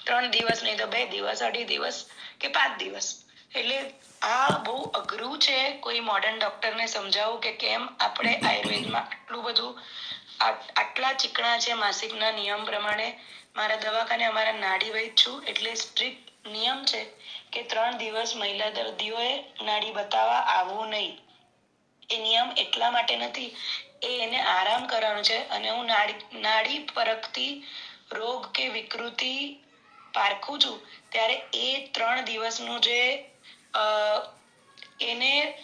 3 દિવસ નહીં તો 2 દિવસ, 2.5 દિવસ કે 5 દિવસ. એટલે આ બહુ અઘરું છે કોઈ મોડર્ન ડોક્ટરને સમજાવવું કે કેમ આપણે આયુર્વેદમાં આટલું બધું આટલા ચીકણા છે માસિકના નિયમ પ્રમાણે. મારા દવાખાને અમારા નાડી વૈદ છું એટલે સ્ટ્રિક્ટ નિયમ છે કે 3 દિવસ મહિલા દર્દીઓએ નાડી બતાવવા આવવું નહીં. એ નિયમ એટલા માટે નથી, એને આરામ કરવાનો છે. અને હું નાડી પરખતી રોગ કે વિકૃતિ પારખું છું ત્યારે એ 3 દિવસનું જે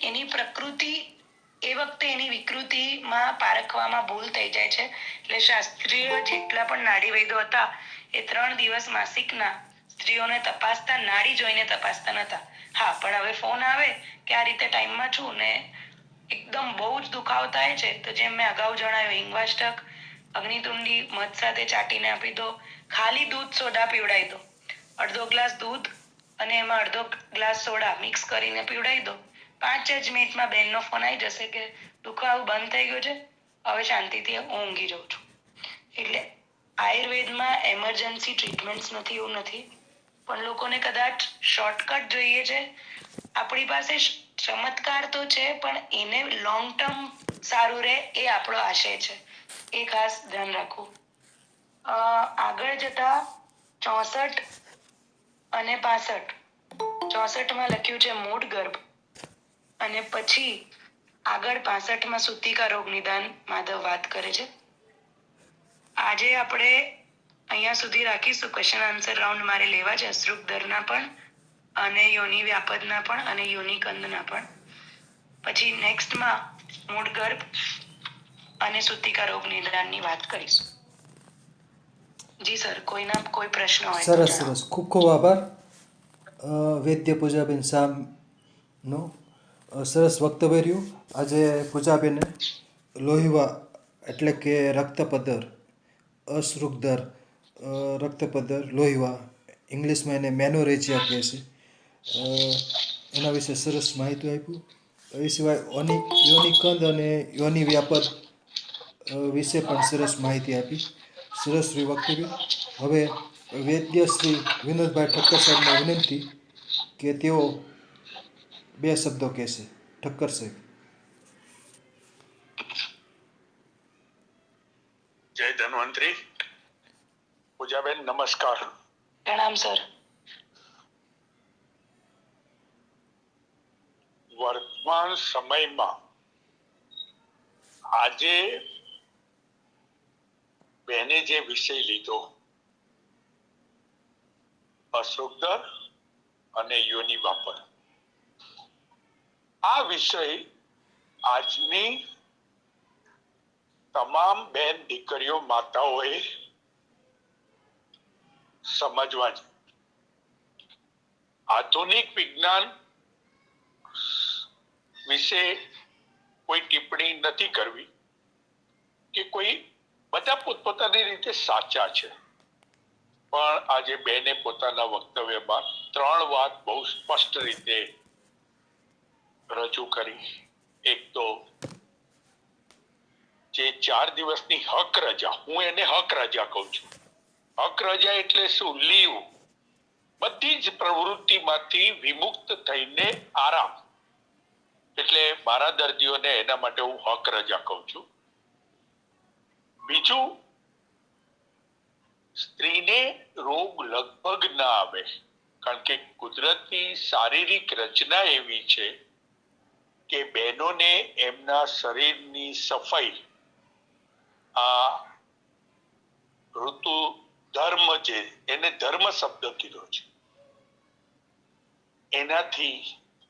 એની પ્રકૃતિ એ વખતે એની વિકૃતિમાં પારખવામાં ભૂલ થઈ જાય છે. એટલે શાસ્ત્રીય જેટલા પણ નાડી વૈદ્યો હતા એ 3 દિવસ માસિકના સ્ત્રીઓને તપાસતા નાડી જોઈને તપાસતા નતા. હા, પણ હવે ફોન આવે કે આ રીતે ટાઈમમાં છું ને એકદમ બહુ જ દુખાવો થાય છે, તો જેમ મેં અગાઉ જણાવ્યું, હિંગવાષ્ટક, અગ્નિતુંડી મધ સાથે ચાટીને આપી દો. ખાલી દૂધ સોડા પીવડાવી દો. અડધો ગ્લાસ દૂધ અને એમાં અડધો ગ્લાસ સોડા મિક્સ કરીને પીવડાવી દો. 5 જ મિનિટમાં બેનનો ફોન આવી જશે કે દુખાવો બંધ થઈ ગયો છે, હવે શાંતિથી હું ઊંઘી જાઉં છું. એટલે આયુર્વેદમાં એમરજન્સી ટ્રીટમેન્ટ્સ નથી એવું નથી, પણ લોકોને કદાચ શોર્ટકટ જોઈએ છે. આપણી પાસે ચમત્કાર તો છે પણ એને લોંગ ટર્મ સારું રહે એ આપણો આશય છે. એ ખાસ ધ્યાન રાખવું. આગળ જતા 64 અને 65, 64માં લખ્યું છે મૂળ ગર્ભ અને પછી આગળ 65માં સુતિકા રોગ નિદાન માધવ વાત કરે છે. આજે આપણે અહીંયા સુધી રાખીશું. ક્વેશ્ચન આન્સર રાઉન્ડ મારે લેવા છે અશ્રુદરના પણ અને યોનિ વ્યાપદના પણ અને યોનિ કંદના પણ. પછી નેક્સ્ટમાં મૂળ ગર્ભ અને સુતિકા રોગ નિદાનની વાત કરીશું. જી સર, કોઈના કોઈ પ્રશ્ન હોય તો સરસ જણાવો. સરસ, ખૂબ ખૂબ આભાર વૈદ્ય પૂજાબેન શામનો. સરસ વક્તવ્ય રહ્યું. આજે પૂજાબેને લોહીવા એટલે કે રક્તપદ્ધર, અશ્રુદર, રક્તપદ્ધર, લોહીવા, ઇંગ્લિશમાં એને મેનોરેજિયા કહે છે, એના વિશે સરસ માહિતી આપી. એ સિવાય યોનિકંદ અને યોનિ વ્યાપદ વિશે પણ સરસ માહિતી આપી. સરસ રહ્યું વક્તવ્ય. હવે વૈદ્ય શ્રી વિનોદભાઈ ઠક્કર સાહેબને વિનંતી કે તેઓ 2 શબ્દો કહેશે. ઠક્કર સાહેબ. જય ધન્વંતરી. પૂજાબેન નમસ્કાર. પ્રણામ સર. વર્તમાન સમયમાં આજે બેને જે વિષય લીધો અશોકદર અને યોની વાપર, આ વિષય આજની તમામ બેન દીકરીઓ માતાઓએ સમજવા છે. આધુનિક વિજ્ઞાન વિશે કોઈ ટિપ્પણી નથી કરવી કે કોઈ બધા પોતપોતાની રીતે સાચા છે, પણ આજે બેને પોતાના વક્તવ્યમાં 3 વાત બહુ સ્પષ્ટ રીતે રજૂ કરી. એક તો જે 4 દિવસની હક રજા, હું એને હક રજા કહું છું. હક રજા એટલે શું? લીવ. બધી જ પ્રવૃત્તિમાંથી વિમુક્ત થઈને આરામ. એટલે મારા દર્દીઓને એના માટે હું હક રજા કહું છું. બીજું, સ્ત્રીને રોગ લગભગ ના આવે, કારણ કે કુદરતની શારીરિક રચના એવી છે કે બહેનોને એમના શરીરની સફાઈ, આ ઋતુ ધર્મ, જે એને ધર્મ શબ્દ કીધો છે, એનાથી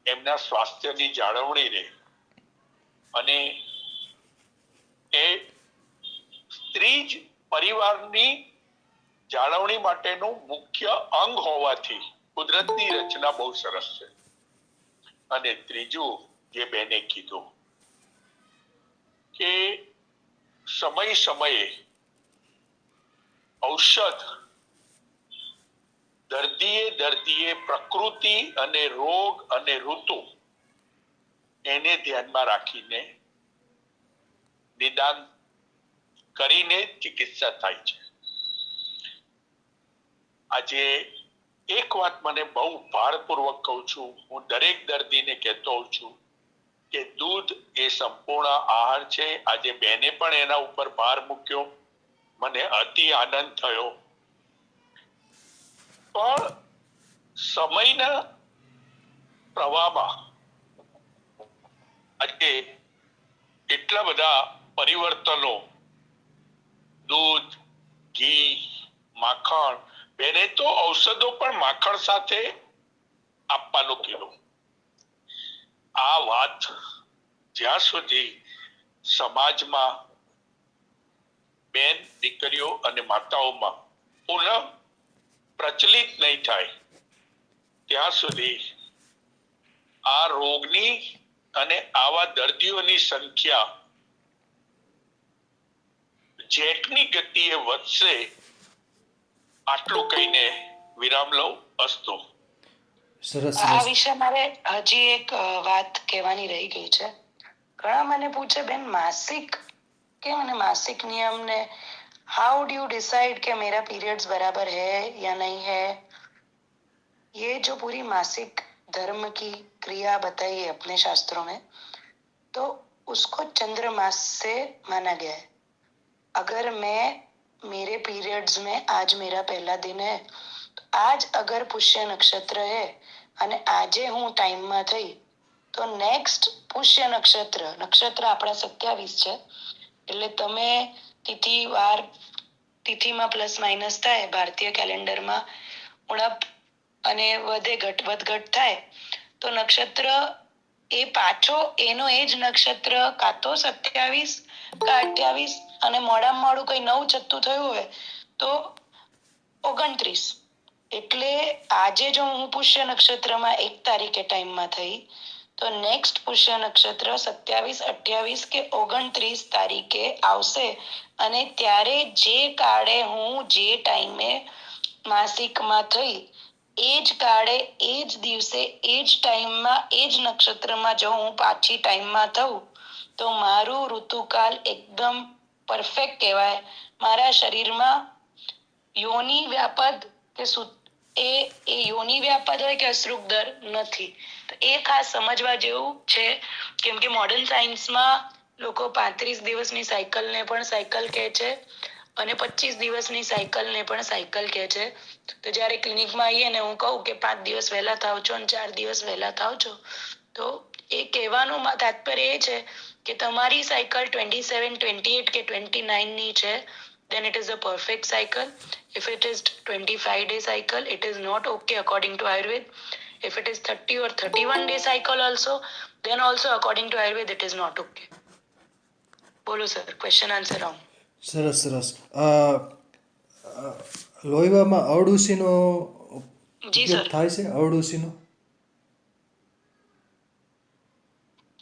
એમના સ્વાસ્થ્યની જાળવણી રહે. અને એ સ્ત્રી જ પરિવારની જાળવણી માટેનું મુખ્ય અંગ હોવાથી કુદરતની રચના બહુ સરસ છે. અને ત્રીજું, જે બેને કીધું કે સમય સમયે ઔષધ દર્દીએ પ્રકૃતિ અને રોગ અને ઋતુ એને ધ્યાનમાં રાખીને નિદાન કરીને ચિકિત્સા થાય છે. આજે એક વાત મને બહુ ભારપૂર્વક કહું છું, હું દરેક દર્દીને કહેતો હોઉં છું કે દૂધ એ સંપૂર્ણ આહાર છે. આજે બેને પણ એના ઉપર ભાર મૂક્યો, મને અતિ આનંદ થયો. પણ સમયના પ્રવાહમાં આજે એટલા બધા પરિવર્તનો, દૂધ, ઘી, માખણ, બેને તો ઔષધો પણ માખણ સાથે આપવાનું કીધું. આ વાત જ્યાં સુધી સમાજમાં બેન દીકરીઓ અને માતાઓમાં પુનઃ પ્રચલિત નહીં થાય ત્યાં સુધી આ રોગની અને આવા દર્દીઓની સંખ્યા જેટની ગતિએ વધશે. આટલું કહીને વિરામ લઉં. અસ્તુ. સરસ આ સરસ. વિશે મારે હજી એક વાત કહેવાની રહી ગઈ છે. ઘણા મને પૂછે, બેન मासिक के मैंने मासिक नियम ने हाउ डू यू डिसाइड कि मेरा पीरियड्स बराबर है या नहीं है. ये जो पूरी मासिक धर्म की क्रिया बताई है अपने शास्त्रों में, तो उसको चंद्रमास से माना गया है. अगर मैं मेरे पीरियड्स में आज मेरा पहला दिन है, तो आज अगर पुष्य नक्षत्र है અને આજે હું ટાઈમમાં થઈ તો નેક્સ્ટ પુષ્ય નક્ષત્ર આપણા 27 છે. એટલે તમે તિથિમાં પ્લસ માઇનસ થાય ભારતીય કેલેન્ડરમાં, ઉણપ અને વધઘટ થાય તો નક્ષત્ર એ પાછો એનો એ જ નક્ષત્ર કાં તો 27 કાં 28, અને મોડામાં મોડું કોઈ 9 છઠ્ઠું થયું હોય તો 29. એટલે આજે જો હું પુષ્ય નક્ષત્રમાં 1 તારીખે ટાઈમમાં થઈ તો નેક્સ્ટ પુષ્ય નક્ષત્ર 27, 28 કે 29 તારીખે આવશે. અને ત્યારે જે કાળે હું જે ટાઈમે માસિકમાં થઈ એ જ કાળે એ જ દિવસે એ જ ટાઈમમાં એ જ નક્ષત્રમાં જો હું પાછી ટાઈમમાં થઉં તો મારું ઋતુકાલ એકદમ પરફેક્ટ કહેવાય. મારા શરીરમાં યોની વ્યાપદ કે એ યોની વ્યાપદ હોય કે અશ્રુગદર નથી. તો એ ખાસ સમજવા જેવું છે. કેમ કે મોડર્ન સાયન્સમાં લોકો 35 દિવસની સાયકલને પણ સાયકલ કહે છે અને 25 દિવસની સાયકલને પણ સાયકલ કહે છે. તો જ્યારે ક્લિનિકમાં આવીએ ને હું કહું કે 5 દિવસ વહેલા થાવ છો અને 4 દિવસ વહેલા થાવ છો, તો એ કહેવાનું તાત્પર્ય એ છે કે તમારી સાયકલ 27, 28 કે 29 ની છે then it is a perfect cycle. If it is 25-day cycle, it is not okay according to Ayurved. If it is 30 or 31-day cycle also, then also according to Ayurved, it is not okay. Bolo sir, question answer round. સરસ સરસ લોહીવામાં અરડુસીનો જી ઉપયોગ sir. થાય છે અરડુસીનો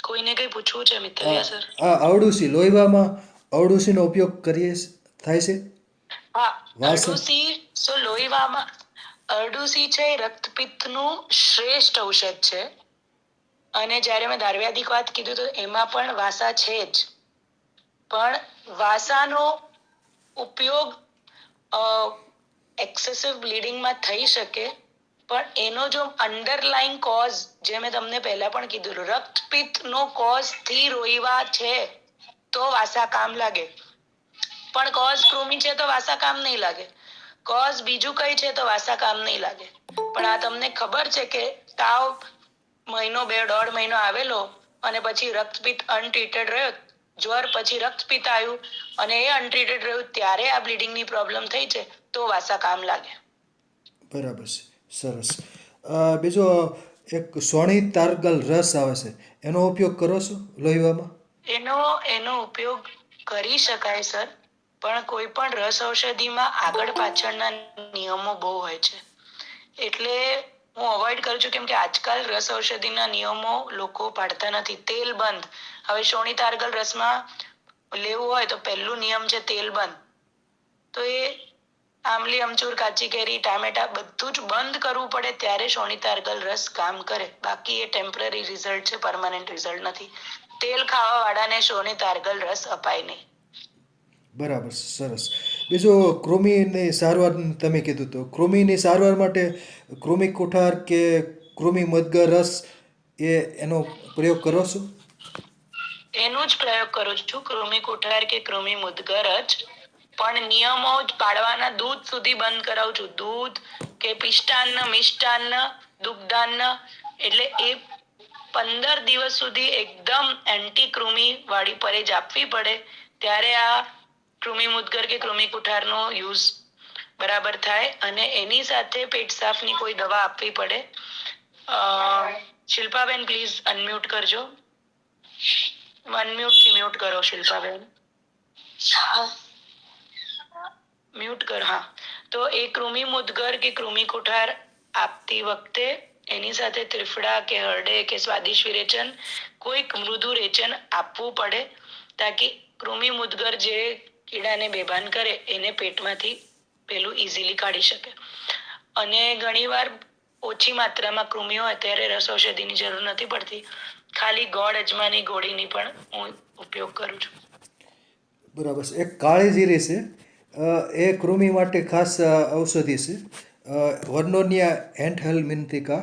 કોઈને કઈ પૂછવું છે મિત્તલિયા sir? અરડુસી લોહીવામાં અરડુસીનો ઉપયોગ થાય છે હા, વાસણ. અરડુસી સો લોહીવામાં અરડુસી છે એ રક્તપિત્તનું શ્રેષ્ઠ ઔષધ છે. અને જ્યારે મેં દાર્વ્યાદિક વાત કીધું તો એમાં પણ વાસા છે જ. પણ વાસાનો ઉપયોગ એક્સેસિવ બ્લીડિંગમાં થઈ શકે, પણ એનો જો અંડરલાઈન કોઝ, જે મેં તમને પહેલા પણ કીધું, રક્તપિત્તનો કોઝ થી રોઈવા છે તો વાસા કામ લાગે. પણ કોઝ કૃમિ છે તો વાસા કામ નહીં લાગે. કોઝ બીજું કઈ છે તો વાસા કામ નહીં લાગે. પણ આ તમને ખબર છે કે તાવ મહિનો 2.5 મહિનો આવેલો અને પછી રક્તપિત્ત અનટ્રીટેડ રહ્યો, જ્વર પછી રક્તપિત્ત આવ્યું અને એ અનટ્રીટેડ રહ્યું, ત્યારે આ બ્લીડિંગની પ્રોબ્લેમ થઈ છે તો વાસા કામ લાગે. બરાબર છે, સરસ. બીજો એક સોણી તારગલ રસ આવે છે, એનો ઉપયોગ કરો છો લોહીવામાં? એનો ઉપયોગ કરી શકાય સર, પણ કોઈ પણ રસ ઔષધિમાં આગળ પાછળના નિયમો બહુ હોય છે, એટલે હું અવોઇડ કરું છું. કેમ કે આજકાલ રસ ઔષધિના નિયમો લોકો પાડતા નથી. તેલ બંધ. હવે સોણી તારગલ રસમાં લેવું હોય તો પહેલું નિયમ છે તેલ બંધ. તો એ આમલી, અમચૂર, કાચી કેરી, ટામેટા બધું જ બંધ કરવું પડે ત્યારે સોણી તારગલ રસ કામ કરે. બાકી એ ટેમ્પરરી રિઝલ્ટ છે, પરમાનન્ટ રિઝલ્ટ નથી. તેલ ખાવા વાળાને સોની તારગલ રસ અપાય નહીં. બરાબર, સરસ. બીજું કૃમિની સારવાર તમે કીધું, તો કૃમિની સારવાર માટે કૃમિ કુઠાર કે કૃમિ મદગર રસ એનો પ્રયોગ કરો છો? એનો જ પ્રયોગ કરું છું, કૃમિ કુઠાર કે કૃમિ મુદગર જ. પણ નિયમો જ પાડવાના. દૂધ સુધી બંધ કરાવું છું. દૂધ કે પિષ્ટાન્ન, મિષ્ટાન્ન, દુગ્ધાન્ન, એટલે એ 15 દિવસ સુધી એકદમ એન્ટી કૃમિ વાળી પરેજ આપવી પડે, ત્યારે આ કૃમિ મુદગર કે કૃમિ કુઠારનો યુઝ બરાબર થાય. અને એની સાથે પેટ સાફની કોઈ દવા આપવી પડે. શિલ્પાબેન પ્લીઝ અનમ્યુટ કરજો. અનમ્યુટ થી મ્યુટ કરો શિલ્પાબેન. મ્યુટ કર. હા, તો એ કૃમિ મુદગર કે કૃમિ કુઠાર આપતી વખતે એની સાથે ત્રિફળા કે હરડે કે સ્વાદિષ્ટ વિરેચન, કોઈક મૃદુ રેચન આપવું પડે, તાકી કૃમિ મુદગર જે કીડાને બેભાન કરે એને પેટમાંથી પેલું ઇઝીલી કાઢી શકે. અને ઘણીવાર ઓછી માત્રામાં કૃમિ હોય ત્યારે રસ ઔષધિની જરૂર નથી પડતી. ખાલી ગોળ અજમાની ગોળીની પણ હું ઉપયોગ કરું છું. બરાબર છે. એક કાળી જીરી છે, એ કૃમિ માટે ખાસ ઔષધિ છે, વર્નોનિયા એન્ટહેલ્મિન્થિકા.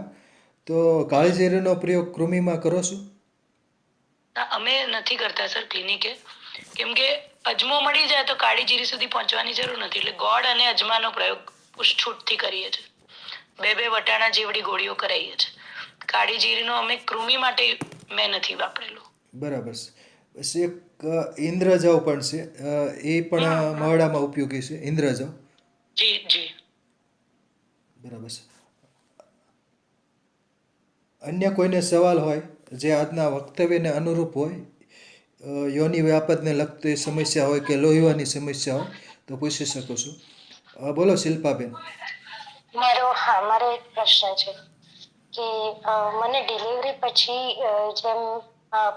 તો કાળી જીરીનો પ્રયોગ કૃમિમાં કરો છો? અમે નથી કરતા સર ક્લિનિકે, કેમ કે અજમો મળી જાય તો કાળી જીરી સુધી પહોંચવાની જરૂર નથી. એટલે ગોળ અને અજમાનો પ્રયોગ છૂટથી કરીએ છીએ. 2 વટાણા જેવડી ગોળીઓ કરાવીએ છીએ. કાળી જીરીનો અમે કૃમિ માટે મેં નથી વાપરેલું. બરાબર છે. પછી એક ઇન્દ્રજવ પણ છે, એ પણ મહડામાં ઉપયોગી છે, ઇન્દ્રજવ. જી જી. બરાબર છે. અન્ય કોઈને સવાલ હોય જે આજના વક્તવ્યને અનુરૂપ હોય, યોનિ વ્યાપદને લગતી સમસ્યા હોય કે લોહીવાની સમસ્યા હોય, તો પૂછી શકો છો. બોલો શિલ્પાબેન. મારો એક પ્રશ્ન છે કે મને ડિલિવરી પછી જેમ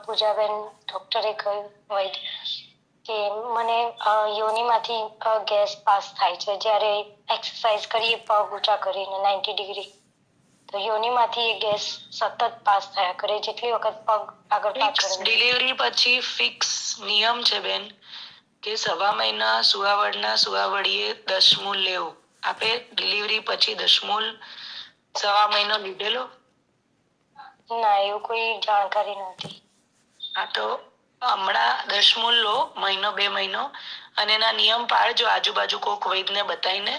પૂજાબેન ડોક્ટરે કહ્યું હોય કે મને યોનિમાંથી ગેસ પાસ થાય છે જ્યારે એક્સરસાઇઝ કરીએ પગ ઊંચા કરીને 90 ડિગ્રી, તો યોનિમાંથી એ ગેસ સતત પાસ થયા કરે જેટલી વખત પગ આગળ પાછળ. ડિલિવરી પછી ફિક્સ નિયમ છે બેન કે 1.5 મહિના સુવાવડીએ દશમૂલ લેવું. આપે ડિલિવરી પછી દશમૂલ 1.5 મહિનો લીધેલો? ના, એવું કોઈ જાણકારી નથી. હા, તો હમણાં દશમૂલ લો, 1 2 મહિનો, અને એના નિયમ પાળજો આજુબાજુ કોક વૈદને બતાવીને,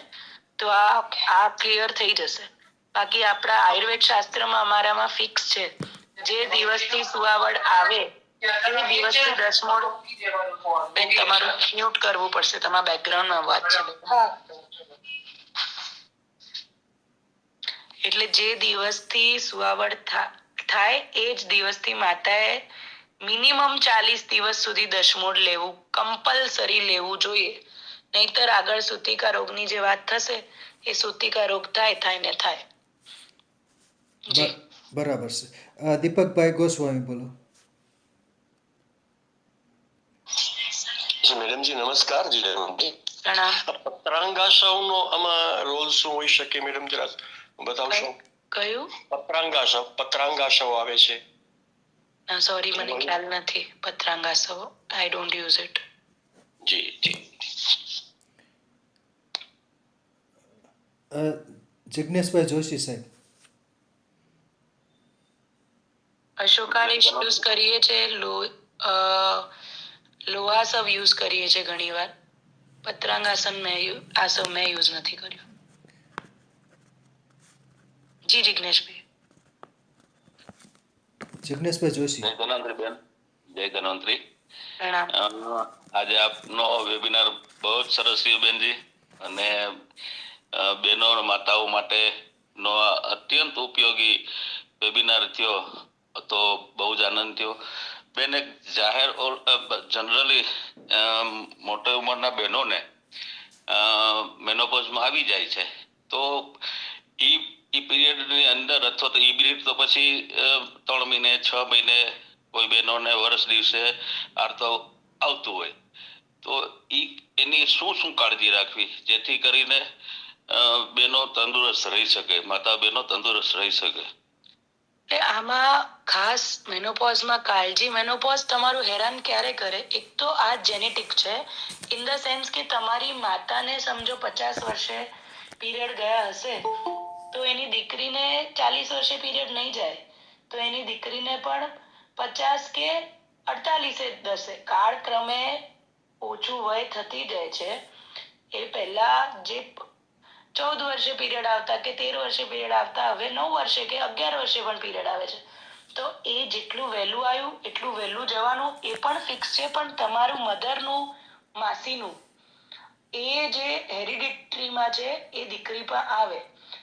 તો આ ક્લિયર થઈ જશે. બાકી આપણા આયુર્વેદ શાસ્ત્રમાં અમારામાં ફિક્સ છે, જે દિવસથી સુવાવડ આવે એ દિવસથી દસમોડ બેન તમારું મ્યુટ કરવું પડશે, તમારા બેકગ્રાઉન્ડમાં અવાજ છે. હા. એટલે જે દિવસથી સુવાવડ થાય એ જ દિવસથી માતાએ મિનિમમ 40 દિવસ સુધી દસમોડ લેવું કમ્પલસરી લેવું જોઈએ. નહીતર આગળ સૂતિકા રોગની જે વાત થશે એ સૂતિકા રોગ થાય ને થાય. જી બરાબર છે. દીપકભાઈ ગોસ્વામી બોલો. જી મેડમજી નમસ્કાર. જી પ્રણામ. પત્રાંગાશવનો આમાં રોલ શું હોઈ શકે મેડમ, જરા બતાવશો? કયું? પત્રાંગાશવ આવે છે. સોરી, મને ખ્યાલ નથી. પત્રાંગાસવ આઈ ડોન્ટ યુઝ ઇટ. જી જી. જિજ્ઞેશભાઈ જોશી સાહેબ. અશોકારીશ યુઝ કરીએ છે, લોહાસવ યુઝ કરીએ છે ઘણી વાર. પત્રાંગાસન આસવ મેં યુઝ નથી કર્યું. જી જિજ્ઞેશભાઈ. જિજ્ઞેશભાઈ જોશી. જય ધન્વંતરી બેન. જય ધન્વંતરી. પ્રણામ. આજે આપનો વેબિનાર બહુ જ સરસ રહ્યો બેનજી, અને બહેનો માતાઓ માટે નો અત્યંત ઉપયોગી વેબિનાર થયો, તો બહુ જ આનંદ થયો બેન. એક જાહેર જનરલી મોટી ઉંમરના બહેનોને મેનોપોઝમાં આવી જાય છે, તો ઈ પીરિયડ ની અંદર અથવા તો ઈ પીરિયડ તો પછી 3 મહિને 6 મહિને કોઈ બહેનોને વર્ષ દિવસે આર્તવ આવતું હોય, તો એની શું કાળજી રાખવી જેથી કરીને બહેનો તંદુરસ્ત રહી શકે, માતા બહેનો તંદુરસ્ત રહી શકે? આમાં ખાસ મેનોપોઝમાં કાળજી, મેનોપોઝ તમારું હેરાન ક્યારે કરે? એક તો આ જેનેટિક છે, ઇન ધ સેન્સ કે તમારી માતાને સમજો 50 વર્ષે પીરિયડ ગયા હશે, તો એની દીકરીને 40 વર્ષે પીરિયડ નહીં જાય, તો એની દીકરીને પણ 50 કે 48 દસે કાળક્રમે ઓછું વય થતી જાય છે. એ પહેલા જે 14 વર્ષે પીરિયડ આવતા કે 13 વર્ષે પીરિયડ આવતા, હવે 9 વર્ષે કે 11 વર્ષે પણ પીરિયડ આવે છે. તો એ જેટલું વહેલું આવ્યું એટલું વહેલું જવાનું એ પણ ફિક્સ છે. પણ તમારું મધરનું, માસીનું, એ જે હેરિડિટરીમાં છે એ દીકરી પર આવે.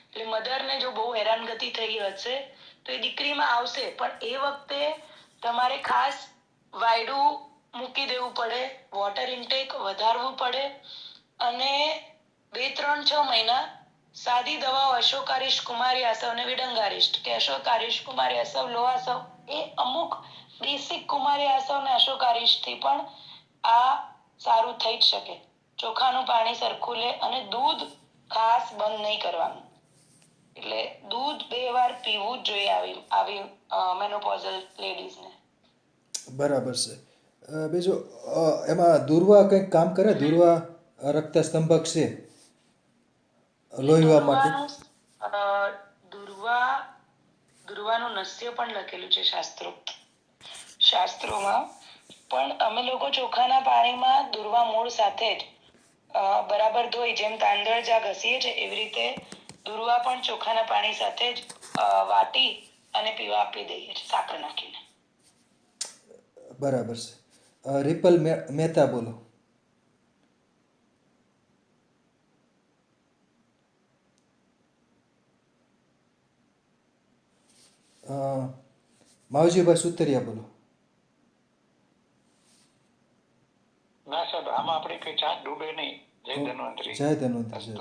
એટલે મધરને જો બહુ હેરાનગતિ થઈ હશે તો એ દીકરીમાં આવશે, પણ એ વખતે તમારે ખાસ વાયડું મૂકી દેવું પડે, વોટર ઇન્ટેક વધારવું પડે, અને 2-3-6 મહિના સાદી દવાઓ અશોકારીશ, કુમારી આસવ અને વિડંગારીશ કે અશોકારીશ, કુમારી આસવ, લોહાસવ, એ અમુક બેસિક કુમારી આસવ અને અશોકારીશ થી પણ આ સારું થઈ જ શકે. ચોખાનું પાણી સરખું લે, અને દૂધ ખાસ બંધ નહીં કરવાનું. એટલે દૂધ 2 વાર પીવું જ જોઈએ આવી મેનોપોઝલ લેડીઝને. બરાબર છે. બીજું એમાં દુર્વા કંઈક કામ કરે? દુર્વા રક્તસ્તંભક છે લોહીવા માટે. દુર્વાનું નસ્ય પણ લખેલું છે શાસ્ત્રોમાં. પણ અમે લોકો ચોખાના પાણીમાં દુર્વા મૂળ સાથે જ બરાબર ધોઈ, જેમ તાંદળજા ઘસીએ છે એવી રીતે દુર્વા પણ ચોખાના પાણી સાથે જ વાટી અને પીવા આપી દઈએ છીએ, સાકર નાખીને. બરાબર છે. રિપલ મહેતા બોલો. માવજીભાઈ સુતરિયા બોલો. ના સાહેબ, આમાં આપણે કઈ ચાંદ ડૂબે નહીં. જય ધન્વંતરી. જય ધન્વંતરી.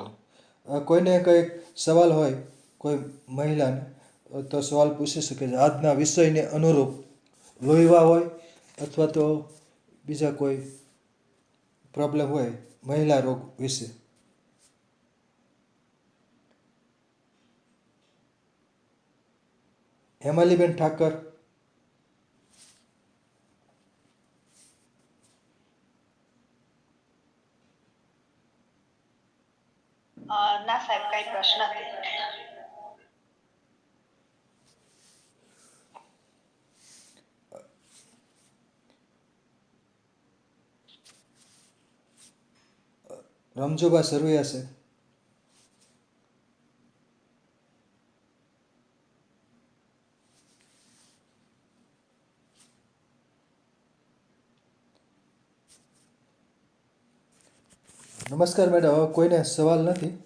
કોઈને કંઈક સવાલ હોય કોઈ મહિલાને, તો સવાલ પૂછી શકે છે આજના વિષયને અનુરૂપ, લોહીવા હોય અથવા તો બીજા કોઈ પ્રોબ્લેમ હોય મહિલા રોગ વિશે. હેમાલીબેન ઠાકર. ના સાહેબ, કઈ પ્રશ્ન નથી. રમજોબા સરવૈયા છે. નમસ્કાર મેડમ. હવે કોઈને સવાલ નથી.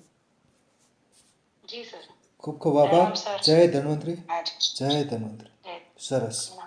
જી સર. ખૂબ ખૂબ આભાર. પ્રણામ સર. જય ધન્વંતરી. હાજી. જય ધન્વંતરી. જય. સરસ. નમસ્કાર.